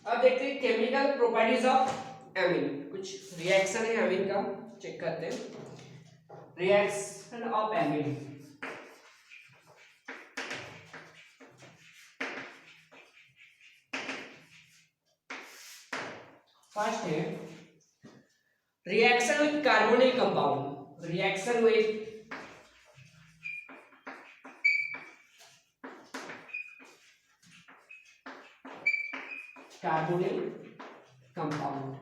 अब देखते हैं केमिकल प्रॉपर्टीज ऑफ एमीन, कुछ रिएक्शन है एमीन का चेक करते हैं। रिएक्शन ऑफ एमीन, फर्स्ट है reaction with carbonyl compound, reaction with carbonyl compound.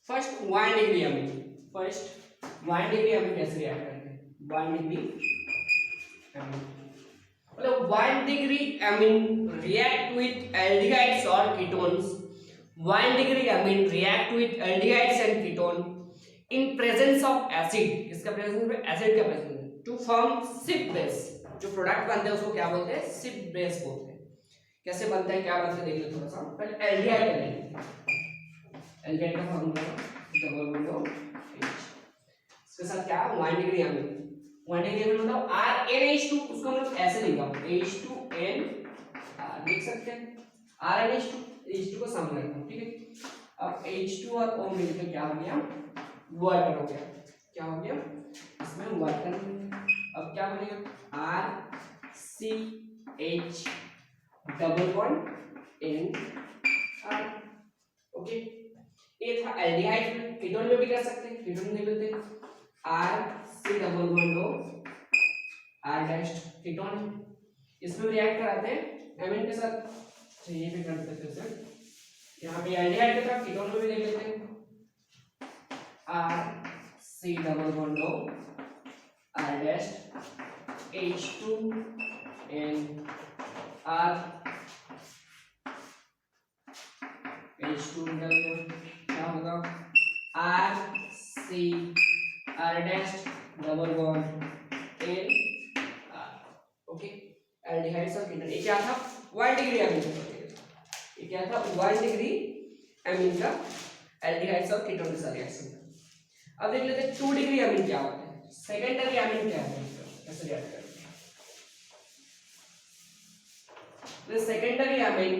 First 1 degree amine, first 1 degree amine कैसे रिएक्ट करते हैं? 1 डिग्री अमीन मतलब 1 degree amine react with aldehydes और ketones. 1 degree amine react with aldehydes and ketone in presence of acid, किसका presence में? Acid का presence, to form Schiff base. जो product बनते हैं उसको क्या बोलते हैं? सिप बेस बोलते हैं। कैसे बनता है, क्या बनता है देख लो थोड़ा सा। पहले एल्डिहाइड करेंगे, एल्डिहाइड का फॉर्मूला डबल बॉन्ड H, इसके साथ क्या 1 डिग्री अमीन, 1 डिग्री अमीन मतलब RNH2, उसको मतलब ऐसे लिखा H2N लिख सकते हैं, RNH2, H2 को सामने रखना, ठीक है। अब H2 और O मिलकर क्या हो गया? वाटर हो गया। क्या हो गया? इसमें वाटर। अब क्या बनेगा? RCH double bond NR, okay. ये था एल्डिहाइड, कीटोन में भी कर सकते हैं, कीटोन में बोलते हैं RC double bond O R dash, ketone. इसमें रिएक्ट कराते हैं एमीन के साथ, तो ये भी कर सकते हैं। यहाँ पे एल्डिहाइड के साथ कीटोन में भी देख लेते हैं, RC double bond O R dash H2 R H2 क्या होगा? RC R dash double bond N R, okay. Aldehydes और कीटोन, ये क्या था? 1 डिग्री अमीन का, ये क्या था? 1 डिग्री अमीन का एल्डिहाइड्स और कीटोन के साथ रिएक्शन। अब देख लेते हैं 2 डिग्री अमीन क्या होता है, सेकेंडरी अमीन क्या है, कैसे रिएक्ट करते हैं। तो सेकेंडरी अमीन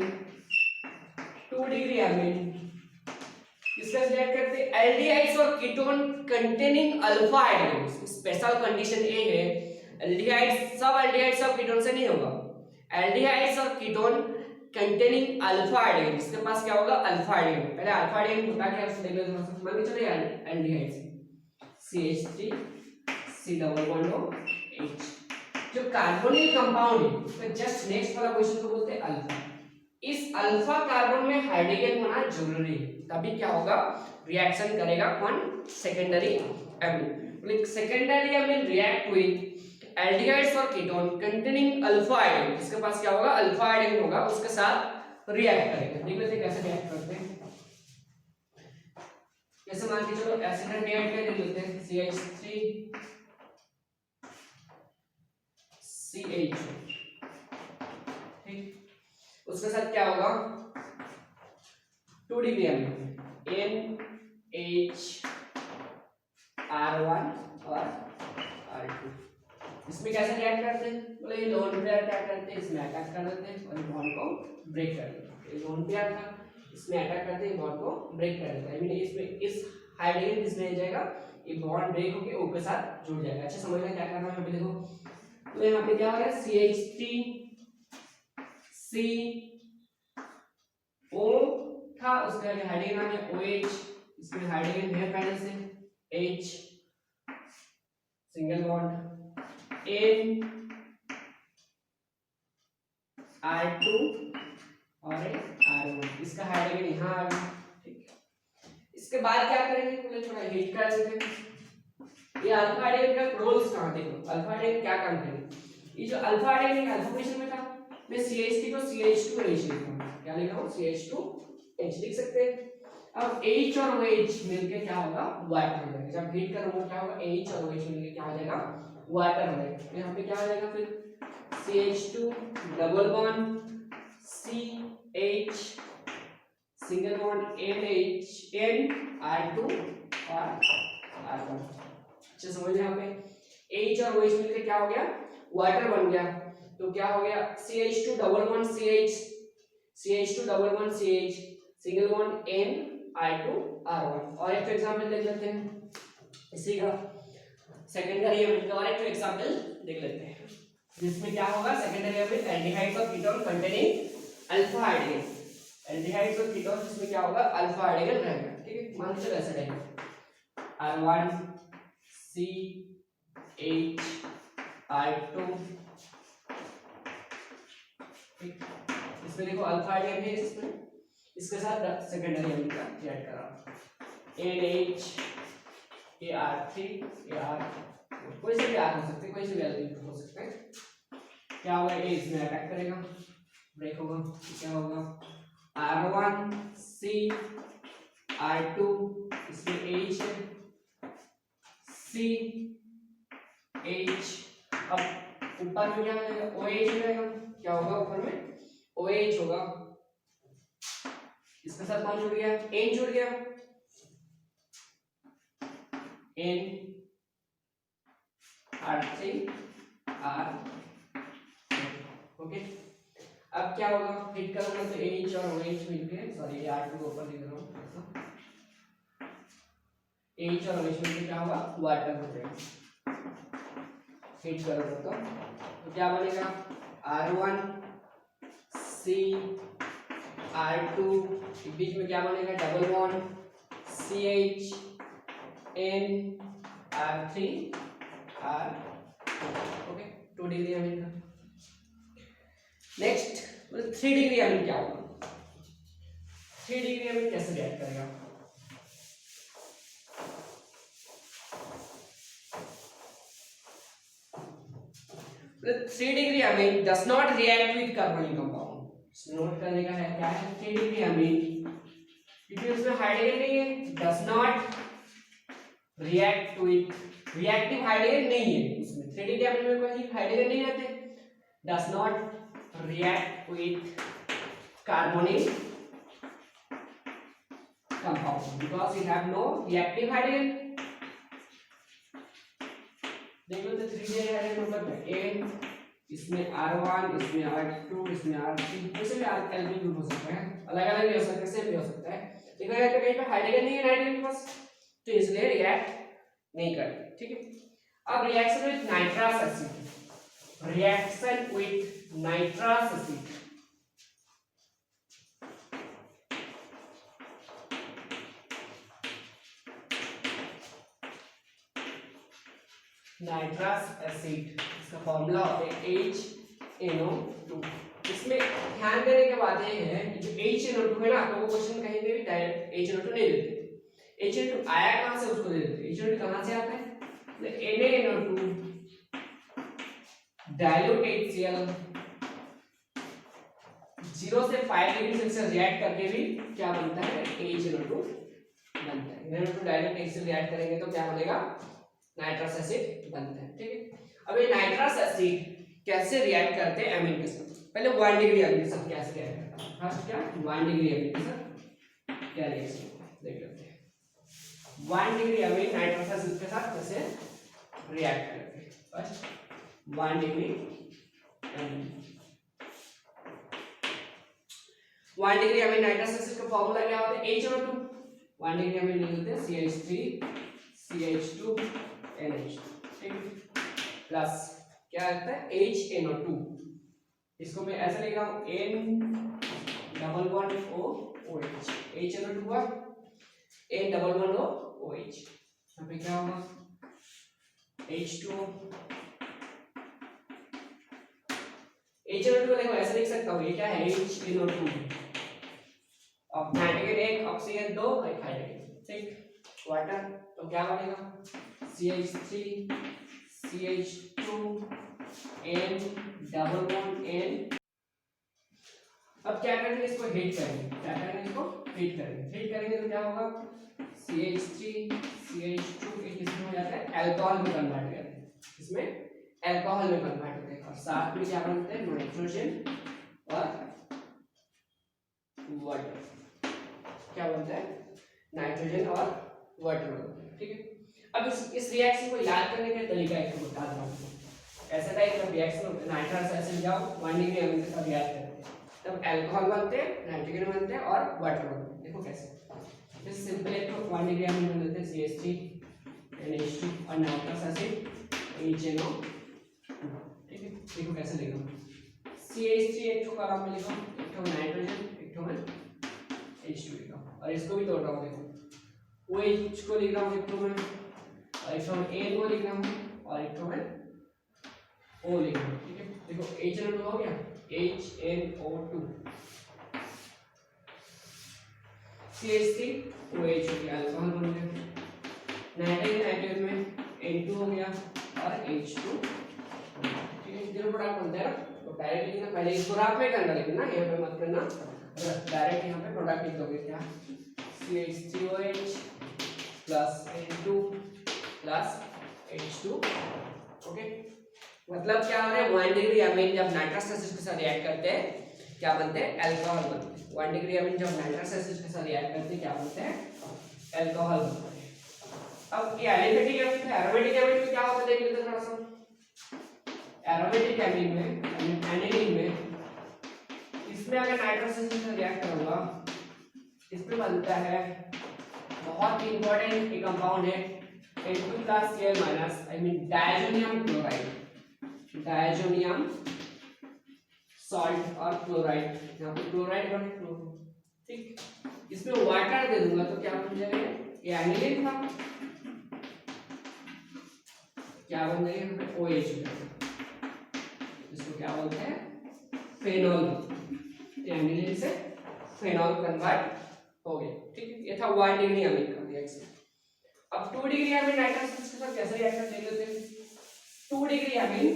2 डिग्री अमीन किसका रिएक्ट करते हैं? एल्डिहाइड्स और ketone containing alpha hydrogen. Special condition ये है, एल्डिहाइड्स, सब एल्डिहाइड्स सब कीटोन से नहीं होगा, एल्डिहाइड्स और कीटोन कंटेनिंग अल्फा हाइड्रोजन, इसके पास क्या होगा? Alpha hydrogen. पहले अल्फा हाइड्रोजन होता क्या है देख लो थोड़ा सा, मान के चलो aldehydes CH3 C double bond O H, जो कार्बोनिल कंपाउंड है, तो जस्ट नेक्स्ट वाला क्वेश्चन को बोलते हैं अल्फा। इस अल्फा कार्बन में हाइड्रोजन होना जरूरी है, तभी क्या होगा? रिएक्शन करेगा कौन? Secondary amine. Secondary amine react with aldehydes और कीटोन कंटेनिंग अल्फा हाइड्रोजन, इसके पास क्या होगा? अल्फा हाइड्रोजन होगा, उसके साथ रिएक्ट करेगा। देख लेते हैं कैसे रिएक्ट करते हैं। जैसे मान के चलो एसिड रिएक्ट कर लेते हैं, CH3 CH, ठीक। उसके साथ क्या होगा? 2 डिग्री अमीन NH R1 और R2, इसमें कैसे रिएक्ट करते हैं? बोले ये लोन पेयर अटैक करते हैं, इसमें अटैक कर देते हैं और बॉन्ड को ब्रेक कर देते हैं। ये लोन पेयर था, इसमें अटैक करते हैं, बॉन्ड को ब्रेक कर देता है। आई मीन इसमें इस हाइड्रोजन इसमें जाएगा, ये बॉन्ड ब्रेक होके O के साथ जुड़ जाएगा। अच्छा समझ में क्या करना है, यहाँ पे देखो, तो यहाँ पे क्या हो रहा है? CH3 C O था, उसके आगे हाइड्रोजन आ गया OH, इसमें हाइड्रोजन है पहले से H single bond N R2 और R1, इसका हाइड्रोजन यहाँ आ गया, ठीक। इसके बाद क्या करेंगे? पहले थोड़ा हीट कर देते हैं। ये अल्फा हाइड्रोजन का रोल्स कहाँ देखो, अल्फा हाइड्रोजन क्या काम करेगा? ये जो अल्फा हाइड्रोजन अल्फा पोजीशन में था, मैं CH3 को CH2H लिखूंगा, क्या लिख रहा हूँ? CH2H लिख सकते हैं। अब H और OH मिलके क्या होगा? वाटर हो जाएगा। जब हीट करूंगा क्या होगा? H और OH मिलके क्या हो जाएगा? वाटर हो जाएगा। यहाँ पे क्या हो जाएगा फिर? CH2 double bond CH single bond NH N R2 और R1। अच्छा समझ यहाँ पे H और OH मिलके क्या हो गया? वाटर बन गया। तो क्या हो गया CH2 double bond CH, CH2 double bond CH, single bond Ni2R1। और एक एग्जांपल देख लेते हैं इसी का, सेकेंडरी एलिमेंट का और एक एग्जांपल देख लेते हैं जिसमें क्या होगा सेकेंडरी एलिमेंट एल्डिहाइड्स और ketone containing alpha hydrogen, aldehydes और कीटोन जिसमें क्या होगा अल्फा हाइड्रोजन रहेगा। ठीक है, मान लीजिए ऐसा रहेगा R1 CH R2, ठीक, इसमें देखो अल्फा हाइड्रोजन है इसमें, इसके साथ सेकेंडरी एलिमेंट का ऐड करा NH AR3 AR, कोई से भी आर हो सकते हैं, कोई से भी एलिमेंट हो सकते हैं। क्या होगा ए इसमें अटैक करेगा, ब्रेक होगा, क्या होगा R1 C R2, इसमें H C H, अब ऊपर में क्या रहेगा OH रहेगा, क्या होगा ऊपर में OH होगा, इसके साथ कौन जुड़ गया N जुड़ गया, N R3 R, ओके। अब क्या होगा हिट करूंगा तो H और OH मिलके, सॉरी R2 को ऊपर लिख रहा हूं, H और OH मिलके क्या होगा वाटर हो जाएगा, हिट करूंगा तो क्या बनेगा R1 C R2, बीच में क्या बनेगा double bond CH N R3 R, okay 2 degree amine का। नेक्स्ट 3 डिग्री अमीन क्या होगा, 3 डिग्री अमीन कैसे रिएक्ट करेगा, The 3 degree amine does not react with carbonic compound। Note करने का है क्या है 3 degree amine, क्योंकि उसमें हाइड्रोजन नहीं है, does not react with, reactive hydrogen नहीं है उसमें, 3 degree amine में कोई हाइड्रोजन नहीं रहते, does not react with carbonic compound because it have no reactive hydrogen। देखो तो 3 डिग्री हाइड्रोजन मतलब N, इसमें R1, इसमें R2, इसमें R3, ऐसे भी एल्केन ग्रुप हो सकता है, अलग-अलग भी हो सकता है, सेम भी हो सकता है। देखो यहाँ पे कहीं पे हाइड्रोजन नहीं है नाइट्रोजन के पास, तो इसलिए रिएक्ट नहीं करते। ठीक है, अब reaction with nitrous acid, reaction with nitrous acid, nitrous acid, इसका फॉर्मूला होता है HNO2। इसमें ध्यान देने की बात ये है कि जो HNO2 है ना, तो वो क्वेश्चन कहीं पे भी डायरेक्ट HNO2 नहीं देते, HNO2 आया कहां से उसको दे देते, HNO2 कहां से आता है NaNO2 डाइल्यूट HCl 0 से 5 डिग्री सेल्सियस रिएक्ट करके भी क्या बनता है HNO2 बनता है। NaNO2 डाइल्यूट HCl रिएक्ट करेंगे तो क्या बनेगा नाइट्रस एसिड बनता है। ठीक है, अब ये नाइट्रस एसिड कैसे रिएक्ट करते हैं एमीन के साथ, पहले 1 डिग्री एमीन के साथ कैसे रिएक्ट करता है, फर्स्ट क्या 1 डिग्री एमीन के साथ क्या रिएक्शन देख लेते हैं। 1 डिग्री एमीन नाइट्रस एसिड के साथ कैसे रिएक्ट करते हैं, first 1 degree amine, 1 degree amine nitrous acid का फार्मूला क्या होता है HNO2, 1 डिग्री एमीन लिख लेते हैं CH3 CH2 NH2, ठीक, प्लस क्या आता है HNO2, इसको मैं ऐसे लिख रहा हूं N double bond O OH, HNO2 हुआ N double bond O OH, यहाँ पे क्या होगा H2O, HNO2 देखो ऐसे लिख सकता हूँ, ये क्या है HNO2, अब नाइट्रोजन 1 ऑक्सीजन 2 एक हाइड्रोजन, ठीक, वाटर, तो क्या बनेगा CH3 CH2 N double bond N। अब क्या करेंगे इसको हीट करेंगे, क्या करेंगे इसको हीट करेंगे, हीट करेंगे तो क्या होगा CH3 CH2 किसमें हो जाता है अल्कोहल में कन्वर्ट हो जाता है, इसमें अल्कोहल में कन्वर्ट होते हैं और साथ में क्या बनते हैं नाइट्रोजन और वाटर, क्या बनता है नाइट्रोजन और वाटर, ठीक है। अब इस रिएक्शन को याद करने का तरीका एक बता रहा हूं, ऐसा टाइप का रिएक्शन होता है, नाइट्रस एसिड जाओ 1 डिग्री अमीन के साथ रिएक्ट करते हैं तब अल्कोहल बनते हैं, नाइट्रोजन बनते हैं और वाटर बनते हैं। देखो कैसे, जैसे सिंपल एक 1 डिग्री अमीन बन देते हैं CH3 NH2 और नाइट्रस एसिड HNO। ठीक है, देखो कैसे लिखो, CH3 एक ठो कॉलम में लिखो, एक ठो नाइट्रोजन, एक ठो में H2 लिखो, और इसको भी तोड़ रहा हूं, देखो OH को लिख रहा हूं एक ठो में, और एक ठो में A को लिख रहा हूं, और एक ठो में O लिख रहा हूं। ठीक है, देखो HNO2 हो गया, HNO2, CH3 OH हो गया, अल्कोहल बन गया, नाइट्रोजन में N2 हो गया और H2। ठीक है, जीरो प्रोडक्ट बनता है ना, तो डायरेक्ट लिखना, पहले इसको रात में करना, लेकिन ना यहाँ पे मत करना, डायरेक्ट यहाँ पे प्रोडक्ट लिख दोगे क्या, CH3OH plus N2 plus H2। Okay, मतलब क्या हो रहा है, 1 डिग्री अमीन जब नाइट्रस एसिड के साथ रिएक्ट करते हैं क्या बनते हैं, अल्कोहल बनते हैं। 1 डिग्री अमीन जब नाइट्रस एसिड के साथ रिएक्ट करते हैं क्या बनते हैं, अल्कोहल बनते हैं। अब ये एलिफेटिक एमिन है, एरोमेटिक एमिन में क्या होता है देख लेते हैं थोड़ा सा। एरोमेटिक एमिन में, एनिलीन में, इसमें अगर नाइट्रस एसिड से रिएक्ट करूंगा, इसमें बनता है बहुत ही इंपॉर्टेंट एक कंपाउंड है N2 plus Cl minus, I mean diazonium chloride, diazonium salt और क्लोराइड, यहाँ पे क्लोराइड बने क्लोरीन। ठीक, इसमें वाटर दे दूंगा तो क्या बन जाएगा, ये एनिलीन था, क्या बन जाएगा यहाँ पे OH, इसको क्या बोलते हैं, फेनॉल। एनिलीन से फेनॉल कन्वर्ट हो गया। ठीक है, ये था 1 डिग्री अमीन का रिएक्शन। अब 2 डिग्री अमीन नाइट्रस एसिड के साथ कैसे रिएक्ट करते हैं, देख लेते हैं। 2 डिग्री अमीन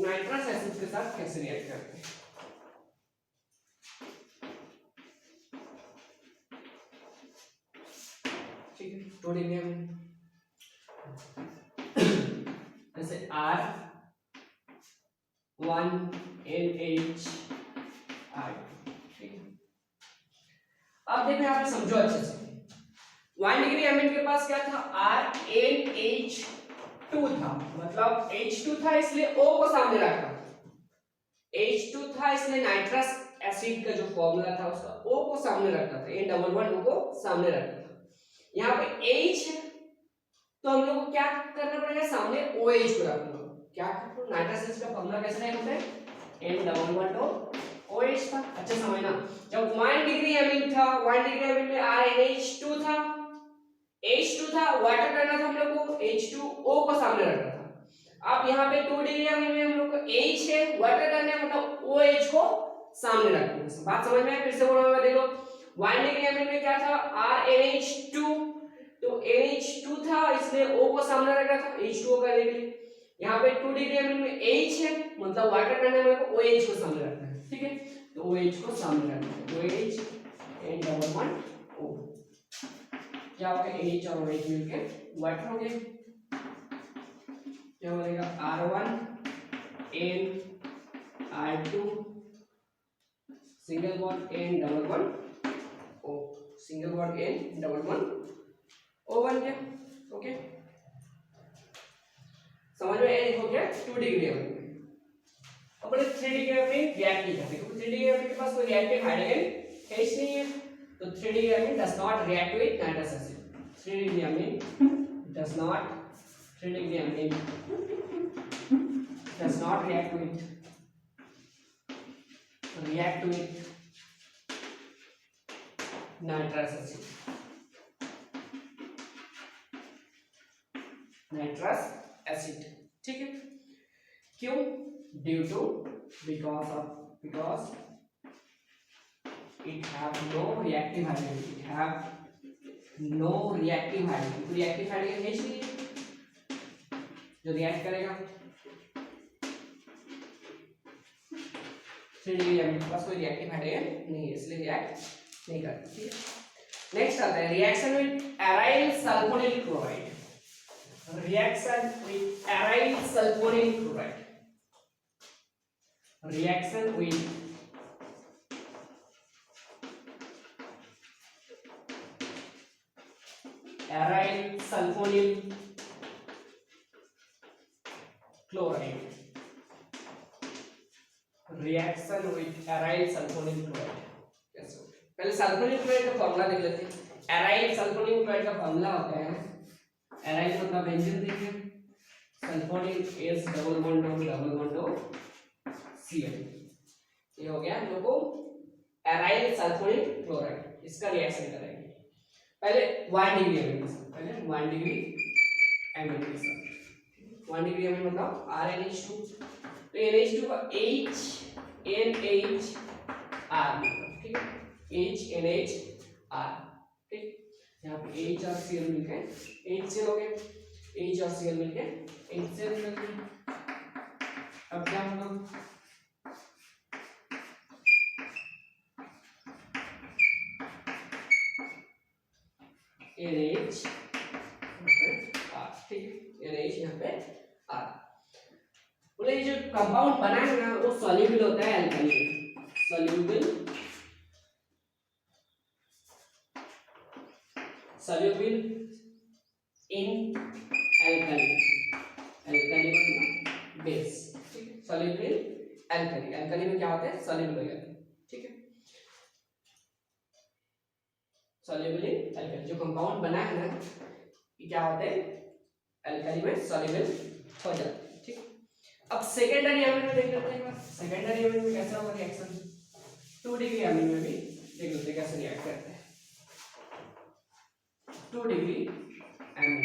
नाइट्रस एसिड के साथ कैसे रिएक्ट करते हैं। ठीक है, 2 डिग्री अमीन जैसे R1NH। ठीक है, अब देखो यहाँ पे समझो अच्छे से, 1 डिग्री अमीन के पास क्या था, RNH2 था, मतलब H2 था इसलिए O को सामने रखा, H2 था इसलिए नाइट्रस एसिड का जो फॉर्मूला था उसका O को सामने रखा था, N11 O को सामने रखा था। यहाँ पे H है तो हम लोग को क्या करना पड़ेगा, सामने OH को रखना। क्या नाइट्रस एसिड का फॉर्मूला कैसे टाइप होता है, N11 OH था। अच्छा समझना, जब 1 डिग्री अमीन था, 1 डिग्री अमीन में RNH2 था, H2 था, वाटर करना था हम लोग को, H2O को सामने रखना था। अब यहाँ पे 2 डिग्री अमीन में हम लोग को H है, वाटर करना है मतलब OH को सामने रखना है। बात समझ में आया, फिर से बोलूंगा, देखो 1 डिग्री अमीन में क्या था, RNH2, तो NH2 था इसलिए O को सामने रखना था H2O करने के लिए। यहाँ पे 2 डिग्री अमीन में H है, मतलब वाटर करने में OH को सामने रखना है। ठीक है, तो OH को सामने रखना है, OH N11O, क्या होगा, H और OH मिलके वाटर हो गए, क्या बनेगा, R1N R2 single bond N11O, single bond N11O बन गया। ओके, समझ में हो गया 2 डिग्री अमीन। अब बोले 3 डिग्री अमीन रिएक्ट नहीं करते, क्योंकि 3 डिग्री अमीन के पास कोई रिएक्टिव हाइड्रोजन H नहीं है, तो 3 degree amine does not react with nitrous acid. 3 degree amine does not, 3 degree amine does not react with nitrous acid, nitrous acid. ठीक है, क्यों, due to, because it have no reactive hydrogen, it have no reactive hydrogen, reactive hydrogen H नहीं है जो react करेगा। 3 degree अमीन के पास कोई reactive hydrogen नहीं है इसलिए रिएक्ट नहीं करता। ठीक है, नेक्स्ट आता है reaction with aryl sulphonyl chloride, reaction with aryl sulfonyl chloride, reaction with aryl sulfonyl chloride, reaction with aryl sulphonic chloride कैसे होता है? पहले सल्फोनिक क्लोराइड का फॉर्मूला देख लेते हैं। एराइल सल्फोनिक क्लोराइड का फॉर्मूला होता है, एराइल मतलब बेंजीन देखिए, sulphonic S double bond O Cl, ये हो गया हम लोग को एराइल सल्फोनिक क्लोराइड। इसका रिएक्शन करेंगे पहले 1 डिग्री एमएन के साथ, पहले 1 डिग्री एमएन के साथ। 1 डिग्री एमएन मतलब RnH2, तो NH2 का HNHR, ठीक है, HNHR, ठीक, यहाँ पे H और Cl मिलके HCl हो गया, H और Cl मिलके HCl मिल गया। अब क्या होगा, NH R, ठीक है, NH यहाँ पे R। बोले ये जो कंपाउंड बना है ना वो सॉल्युबल होता है अल्कली में, सॉल्युबल इन अल्कली, अल्कली मतलब बेस, ठीक है, सॉल्युबल अल्कली, अल्कली में क्या होता है सॉल्युबल हो जाता है, ठीक है, सॉल्युबल इन अल्कली। जो कंपाउंड बना है ना ये क्या होते हैं अल्कली में सॉल्युबल हो जाते हैं, ठीक। अब सेकेंडरी एमिन में देख लेते हैं, सेकेंडरी एमिन में कैसा होगा रिएक्शन, 2 डिग्री एमिन में भी देख लेते हैं कैसे रिएक्ट करते हैं। 2 डिग्री एमिन,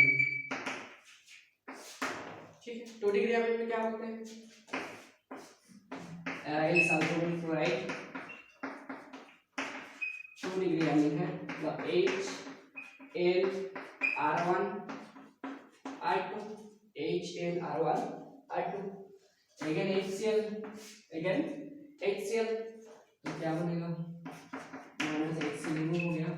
ठीक है, 2 डिग्री एमिन में क्या होते हैं, aryl sulphonic chloride 2 degree amine है, मतलब HNR1R2, again HCl, तो क्या बनेगा -HCl रिमूव हो गया,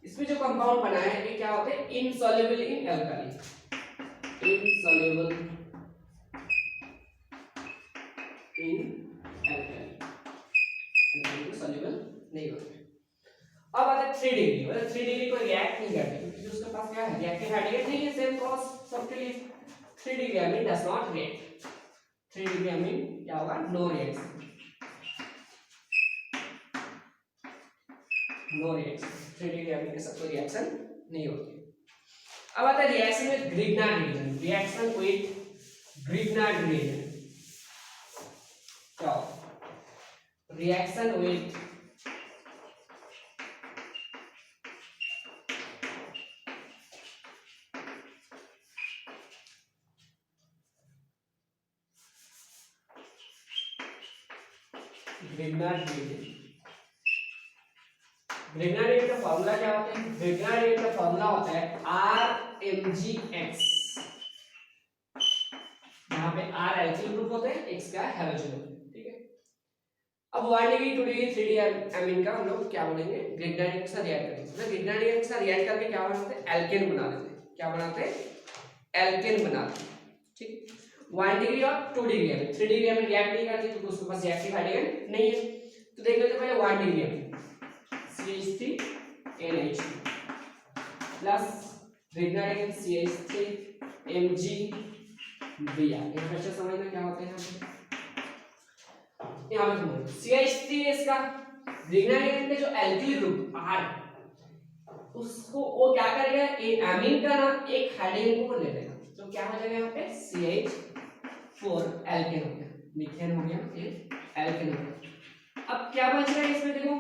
इसमें जो कंपाउंड बना है ये क्या होते हैं insoluble in alkali, insoluble in alkali, alkali soluble नहीं होते। अब आता है 3 डिग्री, मतलब 3 डिग्री को रिएक्ट नहीं करती क्योंकि उसके पास क्या है रिएक्टिव हाइड्रोजन नहीं है, सेम प्रोसेस सबके लिए। 3 degree amine does not react, 3 degree amine क्या होगा no reaction, no reaction, 3 degree amine के साथ कोई रिएक्शन नहीं होती। अब आता है reaction with Grignard reagent, reaction with Grignard reagent क्या होगा, reaction with Grignard reagent, Grignard reagent का फार्मूला क्या होता है, ग्रिग्नार्ड रिएजेंट का फार्मूला होता है RMgX, यहाँ पे R एल्किल ग्रुप होते हैं, X का हैलोजन होता है, ठीक है। अब 1 डिग्री 2 डिग्री 3 डिग्री एमिन का हम लोग क्या बोलेंगे ग्रिग्नार्ड रिएजेंट के साथ रिएक्ट करेंगे, मतलब ग्रिग्नार्ड रिएजेंट के साथ रिएक्ट करके क्या बनाते हैं एल्केन बना देते हैं, क्या बनाते हैं एल्केन बनाते हैं, ठीक। 1 डिग्री और 2 degree amine, 3 degree amine react नहीं करती क्योंकि उसके पास रिएक्टिव हाइड्रोजन नहीं है, तो देख लेते हैं पहले 1 degree amine CH3NH2 plus Grignard reagent CH3MgBr, ये अच्छा समझना क्या होते हैं यहाँ पे समझो CH3 इसका ग्रिग्नार्ड रिएजेंट के जो एल्किल ग्रुप R उसको वो क्या करेगा एक एमीन का ना एक हाइड्रोजन को ले लेगा, तो क्या हो जाएगा यहाँ पे CH4 एल्केन हो गया, मीथेन हो गया, ये एल्केन हो गया। अब क्या बच रहा है इसमें देखो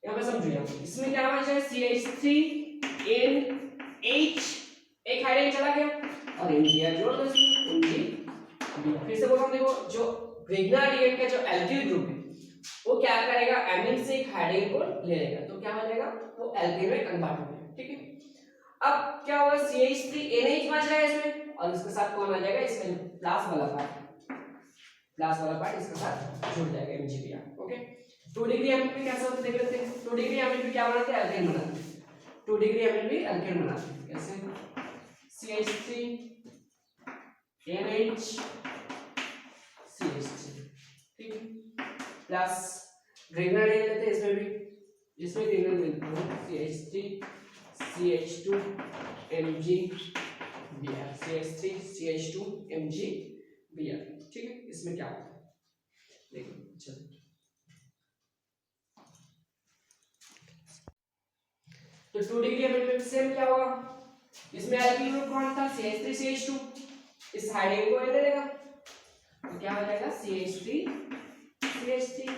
यहाँ पे समझो, यहाँ इसमें क्या बच रहा है CH3NH, एक हाइड्रोजन चला गया और Mgr जोड़ दो इसमें, Mg। फिर से बोल रहा हूं देखो जो ग्रिग्नार्ड रिएजेंट का जो एल्किल ग्रुप है वो क्या करेगा एमीन से एक हाइड्रोजन को ले लेगा, तो क्या हो जाएगा वो एल्केन में कन्वर्ट हो जाएगा, ठीक है। अब क्या होगा CH3NH बच रहा है इसमें और इसके साथ कौन आ जाएगा, इसमें प्लस वाला पार्ट इसके साथ जुड़ जाएगा MgBr, ओके। 2 डिग्री एमिन में कैसे होता है देख लेते हैं, 2 डिग्री एमिन में क्या बनाते हैं एल्केन बनाते हैं, 2 डिग्री एमिन में एल्केन बनाते हैं कैसे, CH3NH CH3, ठीक है, प्लस ग्रिग्नार्ड रिएजेंट लेते हैं इसमें भी जिसमें तीनों मिलते हैं CH3 CH2 MgBr, CH3 CH2 MgBr। ठीक है, इसमें क्या होता है देखो। चलो तो 2 डिग्री अमेंडमेंट सेम क्या होगा, इसमें एल्किल ग्रुप कौन था CH3 CH2, इस हाइड्रोजन को ले लेगा तो क्या हो जाएगा CH3 CH3,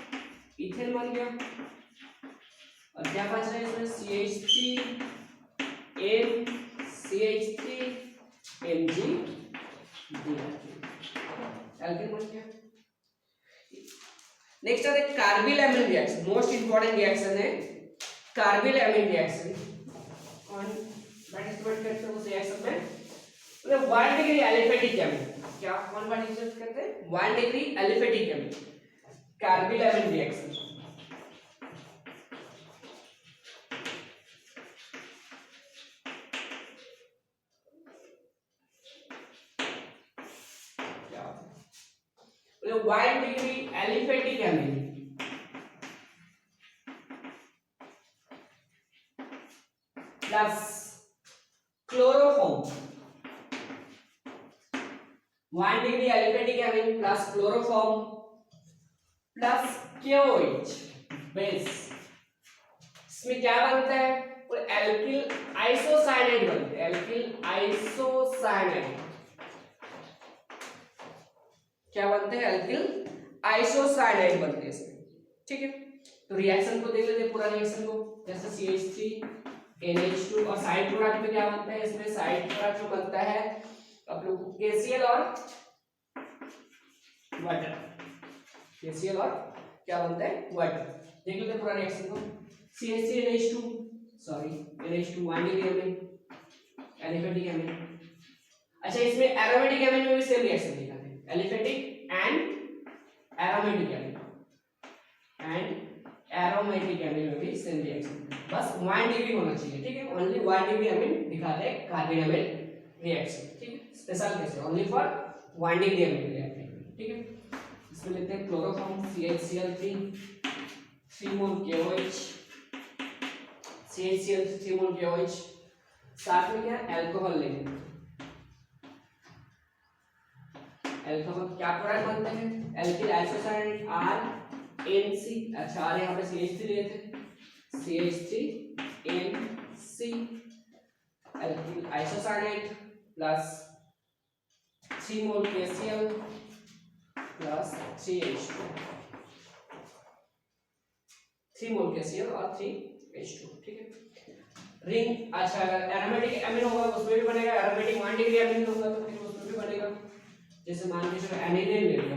इथेन बन गया। और क्या बच रहा है इसमें CH3 N CH3 MgBr, alkene बन गया। नेक्स्ट आता है carbyl amine reaction, most important reaction है कार्बिल एमिन रिएक्शन। कौन पार्टिसिपेट करते हैं उस रिएक्शन में, मतलब 1 डिग्री एलिफेटिक एमिन, क्या कौन पार्टिसिपेट करते हैं 1 degree aliphatic amine carbyl amine reaction. क्या 1 degree aliphatic amine plus chloroform, 1 degree aliphatic amine plus chloroform plus KOH base, इसमें क्या बनता है और एल्किल आइसोसाइनाइड बनते हैं, एल्किल आइसोसाइनाइड क्या बनते हैं, एल्किल आइसोसाइनाइड बनते हैं इसमें। ठीक है, तो रिएक्शन को देख लेते हैं पूरा रिएक्शन को, जैसे CH3 NH2 और साइड प्रोडक्ट में क्या बनता है, इसमें साइड प्रोडक्ट में बनता है आप लोग KCl और वाटर, KCl और क्या बनता है वाटर। देख लेते हैं पूरा रिएक्शन को, CH3 NH2 sorry NH2 1 degree amine aliphatic amine. अच्छा इसमें एरोमेटिक एमिन में भी सेम रिएक्शन दिखाते हैं, एलिफेटिक एंड एरोमेटिक एमिन में भी सेम रिएक्शन, बस 1 डिग्री होना चाहिए। ठीक है, ओनली 1 डिग्री एमिन दिखाते हैं कार्बिल एमिन रिएक्शन। ठीक है, स्पेशल केस है only for 1 degree amine reaction. ठीक है, इसमें लेते हैं chloroform CHCl3 3 mole KOH, CHCl 3 mole KOH, साथ में क्या अल्कोहल लेंगे, अल्कोहल क्या प्रोडक्ट बनते हैं एल्किल आइसोसाइनाइड RNC। अच्छा और यहाँ पे CH3 लिए थे CH3NC एल्किल आइसोसाइनाइड प्लस 3 मोल KCl प्लस 3H2, 3 मोल KCl और 3H2। ठीक है, रिंग। अच्छा अगर एरोमेटिक एमिन होगा उसमें भी बनेगा, एरोमेटिक 1 डिग्री एमिन होगा तो फिर उसमें भी बनेगा। जैसे मान लीजिए चलो एनिलीन ले लिया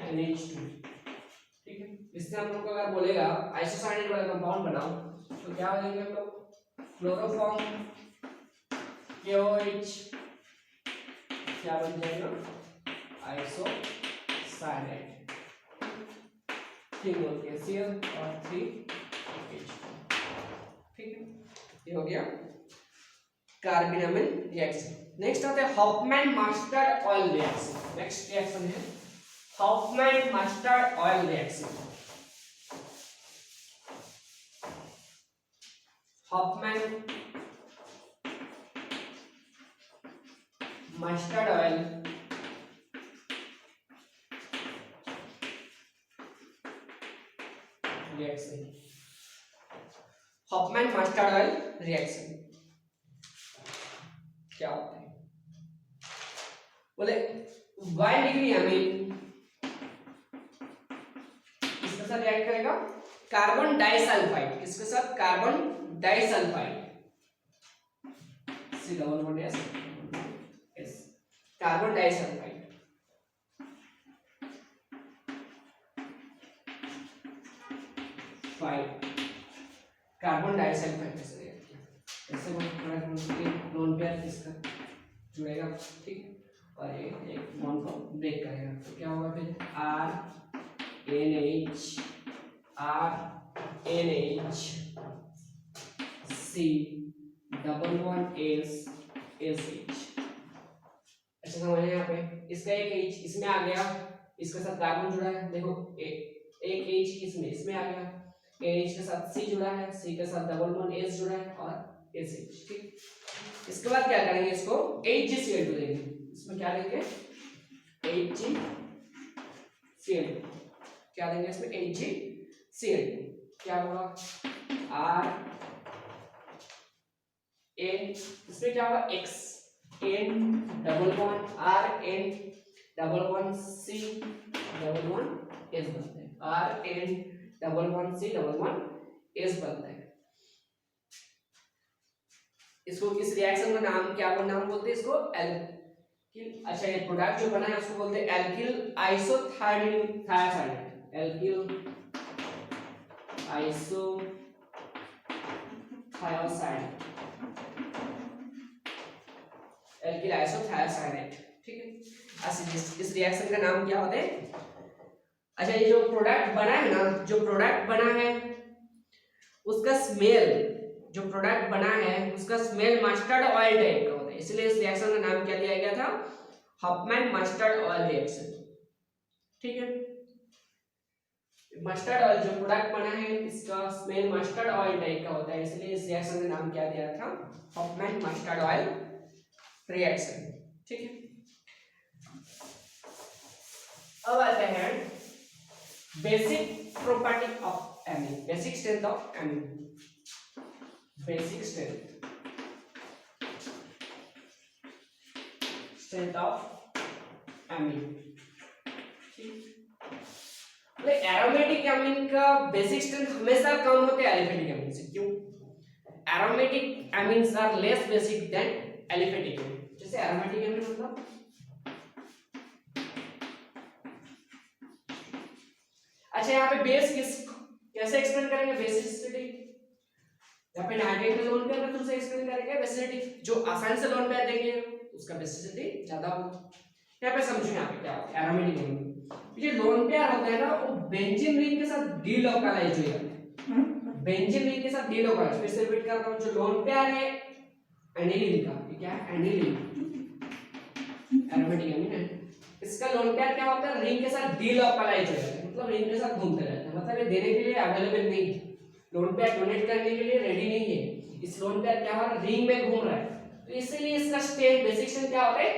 NH2। ठीक है, इससे हम लोग को अगर बोलेगा आइसोसाइनाइड वाला कंपाउंड बनाओ तो क्या बनेंगे हम लोग, क्लोरोफॉर्म KOH क्या बन जाएगा आइसोसाइनाइड, 3 मोल KCl और 3H2। ठीक है, ये हो गया कार्बिल एमिन रिएक्शन। नेक्स्ट आता है Hofmann mustard oil reaction. Next reaction है Hofmann mustard oil reaction. Hofmann mustard oil reaction, Hofmann mustard oil reaction क्या होता है, बोले 1 डिग्री एमिन किसके साथ रिएक्ट करेगा, कार्बन डाइसल्फाइड, किसके साथ carbon disulphide C++ carbon disulphide carbon disulphide के साथ रिएक्ट किया, ऐसे नॉन पेयर किसका जुड़ेगा। ठीक है, और एक बॉन्ड को ब्रेक करेगा तो क्या होगा फिर RNH C++SH। अच्छा समझिए यहाँ पे इसका एक H इसमें आ गया, इसके साथ कार्बन जुड़ा है, देखो एक H इसमें आ गया, NH के साथ C जुड़ा है, C के साथ डबल बॉन्ड H जुड़ा है और SH, ठीक। इसके बाद क्या करेंगे, इसको HgCl2 देंगे। इसमें क्या देंगे, HgCl2, क्या देंगे इसमें, HgCl2, क्या होगा R N, इसमें क्या होगा X N double bond R N double bond C double bond S बनता है, R N double bond C double bond S बनता है। इसको इस रिएक्शन का नाम क्या नाम बोलते हैं, इसको एल्किल, अच्छा ये प्रोडक्ट जो बना है उसको बोलते हैं एल्किल आइसोथियासाइनेट, एल्किल आइसोथियासाइनेट, एल्किल आइसोथियासाइनेट, ठीक है। इस रिएक्शन का नाम क्या होता है, अच्छा ये जो प्रोडक्ट बना है ना, जो प्रोडक्ट बना है उसका स्मेल, जो प्रोडक्ट बना है उसका स्मेल मस्टर्ड ऑयल टाइप का होता है, इसलिए इस रिएक्शन का नाम क्या दिया गया था, हॉफमैन मस्टर्ड ऑयल रिएक्शन, ठीक है। मस्टर्ड ऑयल जो प्रोडक्ट बना है इसका स्मेल मस्टर्ड ऑयल टाइप का होता है, इसलिए इस रिएक्शन का नाम क्या दिया था, हॉफमैन मस्टर्ड ऑयल रिएक्शन, ठीक है। अब आते हैं basic property of amine, basic strength of amine, basic strength of amine, aromatic amine का बेसिक स्ट्रेंथ हमेशा कम होते हैं एलिफेटिक एमीन से, क्यों, aromatic amines are less basic than aliphatic amine. जैसे एरोमेटिक एमीन मतलब अच्छा यहाँ पे बेस कैसे एक्सप्लेन करेंगे, बेसिसिटी, यहाँ पे नाइट्रेट लोन पेयर के थ्रू से एक्सप्लेन करेंगे बेसिसिटी, जो आसान से लोन पेयर देंगे उसका बेसिसिटी ज्यादा होगा। यहाँ पे समझो, यहाँ पे क्या होता है एरोमेटिक एमीन, ये लोन पेयर होता है ना, वो बेंजीन रिंग के साथ डीलोकलाइज हो जाता है, बेंजीन रिंग के साथ डीलोकलाइज, फिर से रिपीट करता हूँ, जो लोन पेयर है एनिलीन का, ये क्या है एनिलीन, एरोमेटिक एमीन है, इसका लोन पेयर क्या होता है, रिंग के साथ डीलोकलाइज हो जाता है, मतलब रिंग के साथ घूमते रहता है, मतलब ये देने के लिए अवेलेबल नहीं है, लोन पेयर डोनेट करने के लिए रेडी नहीं है, इस लोन पेयर क्या हो रहा है, रिंग में घूम रहा है, तो इसीलिए इसका स्टेट बेसिक स्ट्रेंथ क्या होता है,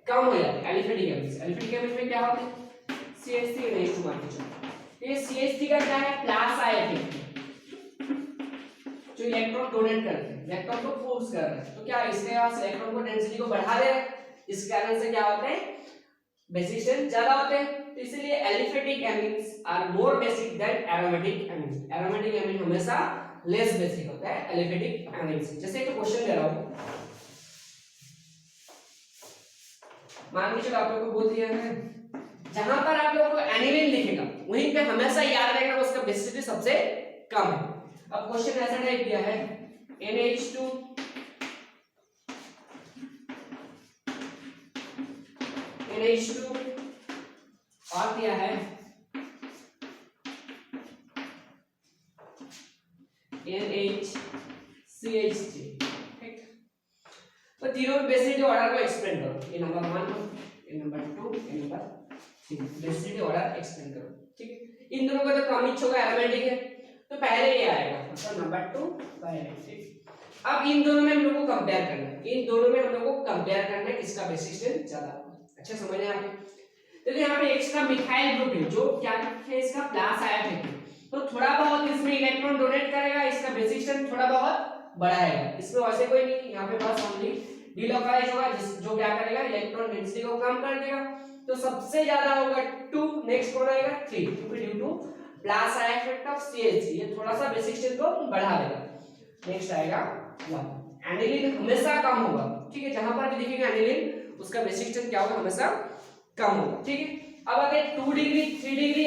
कम हो जाता है एलिफेटिक एमीन से। एलिफेटिक एमीन में क्या होता है, CH3 नहीं मान के चलो, ये CH3 का क्या है, प्लस आयन है, जो इलेक्ट्रॉन डोनेट करते हैं, इलेक्ट्रॉन को फोर्स कर रहे हैं, तो क्या इसके पास इलेक्ट्रॉन को डेंसिटी को बढ़ा दे रहा है, इस कारण से क्या होता है बेसिक स्ट्रेंथ ज्यादा होते हैं, तो इसलिए aliphatic amines are more basic than aromatic amines, aromatic amine हमेशा लेस बेसिक होता है एलिफेटिक एमीन से। जैसे एक क्वेश्चन दे रहा हूं, मान के चलो आप लोगों को बोल दिया है, जहां पर आप लोगों को एनिलीन लिखेगा वहीं पे हमेशा याद रखना उसका बेसिसिटी सबसे कम है। अब क्वेश्चन ऐसा टाइप दिया है NH2 और दिया है NHCH3, ठीक। तो तीनों में बेसिसिटी ऑर्डर को एक्सप्लेन करो, ये नंबर 1, ये नंबर 2, ये नंबर 3, बेसिसिटी ऑर्डर एक्सप्लेन करो, ठीक। इन दोनों का तो कम इच होगा, एरोमेटिक है तो पहले ये आएगा, मतलब नंबर 2 पहले, ठीक। अब इन दोनों में हम लोग को कंपेयर करना है, इन दोनों में हम लोग को कंपेयर करना है किसका बेसिक स्ट्रेंथ ज्यादा होगा, अच्छा समझ आया। तो यहाँ पे X का मिथाइल ग्रुप है, जो क्या है इसका प्लस आयन है, तो थोड़ा बहुत इसमें इलेक्ट्रॉन डोनेट करेगा, इसका बेसिक स्ट्रेंथ थोड़ा बहुत बढ़ाएगा, इसमें वैसे कोई नहीं, यहाँ पे बस ओनली डीलोकलाइज होगा, जो क्या करेगा इलेक्ट्रॉन डेंसिटी को कम कर देगा, तो सबसे ज्यादा होगा 2, नेक्स्ट कौन आएगा 3, क्योंकि due two plus ion effect of CH3 ये थोड़ा सा बेसिक स्ट्रेंथ को बढ़ा देगा, नेक्स्ट आएगा 1। एनिलीन हमेशा कम होगा, ठीक है, जहां पर भी दिखेगा एनिलीन उसका बेसिक स्ट्रेंथ क्या होगा, हमेशा कम होगा, ठीक है। अब आते हैं 2 डिग्री 3 डिग्री